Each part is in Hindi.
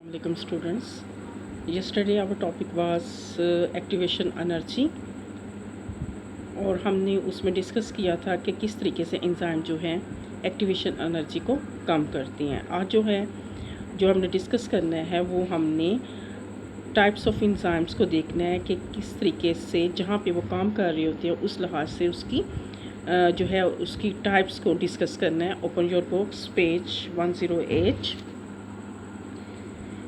Welcome students. Yesterday our topic was activation energy और हमने उसमें डिस्कस किया था कि किस तरीके से एंजाइम जो है एक्टिवेशन एनर्जी को कम करती हैं। आज जो हमने डिस्कस करना है वो हमने टाइप्स ऑफ एंजाइम्स को देखना है कि किस तरीके से जहाँ पे वो काम कर रही होती है उस लिहाज से उसकी जो है उसकी टाइप्स को डिस्कस करना है। Open your books page 108।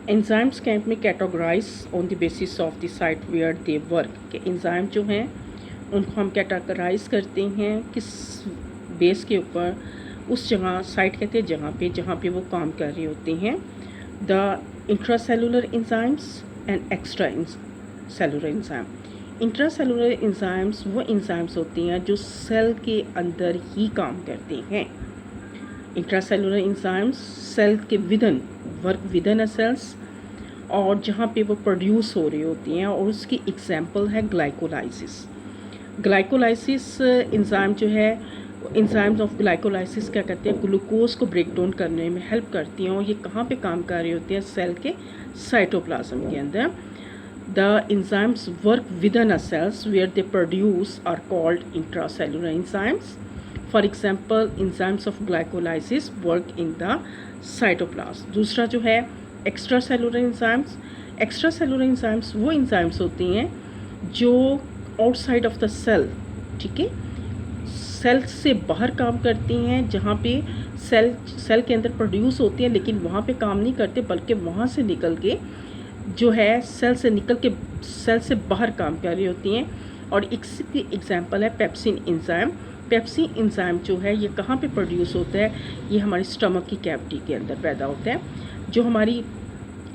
Enzymes can be categorize on the basis of the site where they work. के एंजाइम जो हैं उनको हम कैटेगराइज करते हैं किस बेस के ऊपर, उस जगह साइट कहते हैं जहाँ पे वो काम कर रहे होते हैं। The intracellular enzymes and extra cellular enzyme. Intracellular enzymes वो एंजाइम्स होती हैं जो सेल के अंदर ही काम करते हैं। इंट्रासेलुलर एंजाइम्स सेल के within work within a cells और जहाँ पे वो प्रोड्यूस हो रही होती हैं, और उसकी एग्जांपल है ग्लाइकोलाइसिस। ग्लाइकोलाइसिस एंजाइम जो है, एंजाइम्स ऑफ ग्लाइकोलाइसिस क्या करते हैं, ग्लूकोज को ब्रेक डाउन करने में हेल्प करती हैं। और ये कहाँ पे काम कर रही होती हैं, सेल के साइटोप्लाज्म के अंदर। The enzymes work within a cells where they produce are called intracellular enzymes. For example enzymes of glycolysis work in the cytoplasm. दूसरा जो है extra cellular enzymes. Extra cellular enzymes वो एंजाइम्स होती हैं जो आउटसाइड ऑफ द सेल, ठीक है, सेल से बाहर काम करती हैं, जहाँ पे सेल के अंदर प्रोड्यूस होती हैं लेकिन वहाँ पे काम नहीं करते, बल्कि वहाँ से निकल के जो है सेल से निकल के सेल से बाहर काम कर रही होती हैं। और इसकी एग्जांपल है पेप्सिन एंजाइम। पेप्सिन एंजाइम जो है ये कहाँ पे प्रोड्यूस होता है, ये हमारी स्टमक की कैविटी के अंदर पैदा होता है। जो हमारी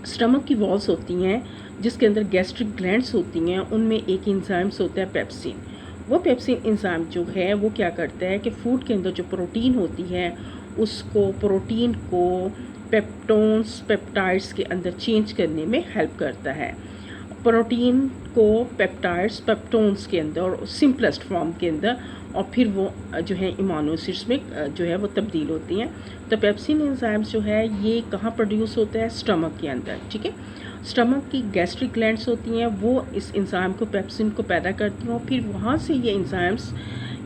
स्टमक की वॉल्स होती हैं जिसके अंदर गैस्ट्रिक ग्लैंड्स होती हैं, उनमें एक एंजाइम्स होता है पेप्सिन। वो पेप्सिन एंजाइम जो है वो क्या करता है कि फूड के अंदर जो प्रोटीन होती है उसको, प्रोटीन को पेप्टोन्स पेप्टाइड्स के अंदर चेंज करने में हेल्प करता है। प्रोटीन को पेप्टाइड्स पेप्टोन्स के अंदर और सिंपलेस्ट फॉर्म के अंदर, और फिर वो जो है इमानो एसिड्स में जो है वो तब्दील होती हैं। तो पेप्सिन एंजाइम्स जो है ये कहाँ प्रोड्यूस होता है, स्टमक के अंदर, ठीक है। स्टमक की गैस्ट्रिक ग्लैंड्स होती हैं वो इस एंजाइम को पेप्सिन को पैदा करती हैं, और फिर वहाँ से ये एंजाइम्स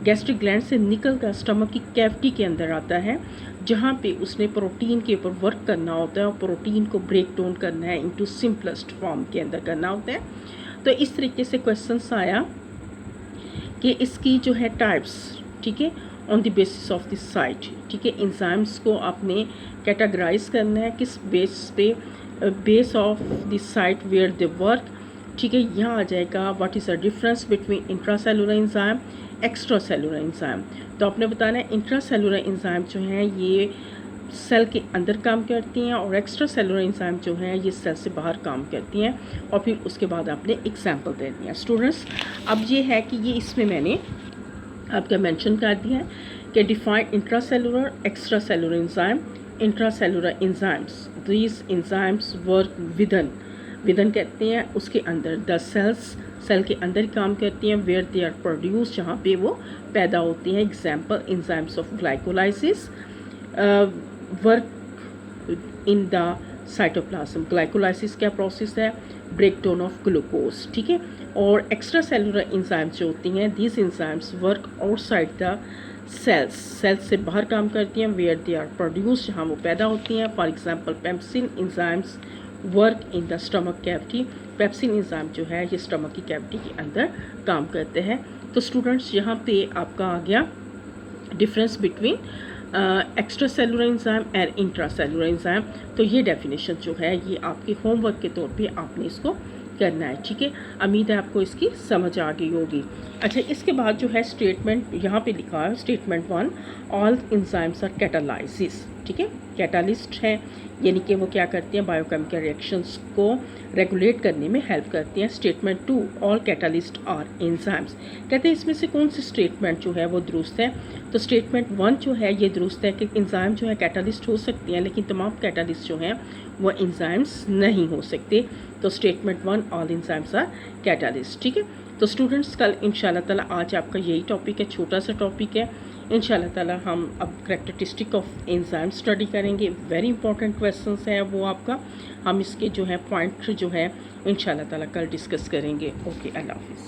गैस्ट्रिक ग्लैंड से निकल कर स्टमक की कैविटी के अंदर आता है, जहाँ पे उसने प्रोटीन के ऊपर वर्क करना होता है और प्रोटीन को ब्रेक डाउन करना है, इनटू सिंपलेस्ट फॉर्म के अंदर करना होता है। तो इस तरीके से क्वेश्चंस आया कि इसकी जो है टाइप्स, ठीक है, on the basis of the site, ठीक है। एंजाइम्स को आपने कैटेगराइज करना है किस बेस पे, base of the site where they work, ठीक है। यहाँ आ जाएगा what is the difference between intracellular enzyme extra cellular enzyme. तो आपने बताना है इंट्रासेलुलर एंजाइम जो है ये सेल के अंदर काम करती हैं, और एक्स्ट्रा सेलुलर एंजाइम जो है ये सेल से बाहर काम करती हैं। और फिर उसके बाद आपने एग्जाम्पल दे दिया। स्टूडेंट्स अब ये है कि ये इसमें मैंने आपका मेंशन कर दिया है कि define intracellular extra cellular enzyme. Intracellular enzymes, these enzymes work within कहते हैं उसके अंदर, द सेल्स सेल के अंदर काम करती हैं, वेयर दे आर प्रोड्यूस जहाँ पे वो पैदा होती हैं। Example enzymes of glycolysis work in the cytoplasm. Glycolysis क्या प्रोसेस है, ब्रेक डाउन ऑफ ग्लूकोज, ठीक है। और एक्स्ट्रा सेलुलर एंजाइम्स जो होती हैं, these enzymes work outside the cells से बाहर काम करती हैं, वेयर दे आर प्रोड्यूस जहाँ वो पैदा होती हैं। For example pepsin enzymes work in the stomach cavity. Pepsin enzyme जो है ये स्टमक की कैविटी के अंदर काम करते हैं। तो स्टूडेंट्स यहाँ पे आपका आ गया difference between extra cellular enzyme and intra cellular enzyme. तो ये डेफिनेशन जो है ये आपके होमवर्क के तौर पे आपने इसको करना है, ठीक है। उम्मीद है आपको इसकी समझ आ गई होगी। अच्छा, इसके बाद जो है स्टेटमेंट यहाँ पे लिखा है, statement 1, all enzymes are catalysis, ठीक है, कैटालिस्ट हैं, यानी कि वो क्या करती हैं, बायोकेमिकल रिएक्शंस को रेगुलेट करने में हेल्प करती हैं। Statement 2, all catalyst are enzymes, कहते हैं इसमें से कौन सी स्टेटमेंट जो है वो दुरुस्त है। तो स्टेटमेंट 1 जो है ये दुरुस्त है कि एंजाइम जो है कैटालिस्ट हो सकती हैं, लेकिन तमाम कैटालिस्ट जो हैं वो एंजाइम्स नहीं हो सकते। तो statement 1, all enzymes are catalyst, ठीक है। तो स्टूडेंट्स कल इंशाल्लाह ताला, आज आपका यही टॉपिक है, छोटा सा टॉपिक है, इंशाल्लाह ताला हम अब कैरेक्टरिस्टिक ऑफ एंजाइम स्टडी करेंगे। वेरी इंपॉर्टेंट क्वेश्चंस है वो आपका। हम इसके जो है पॉइंट जो है इंशाल्लाह ताला कल डिस्कस करेंगे। ओके, अल्लाह हाफिज़।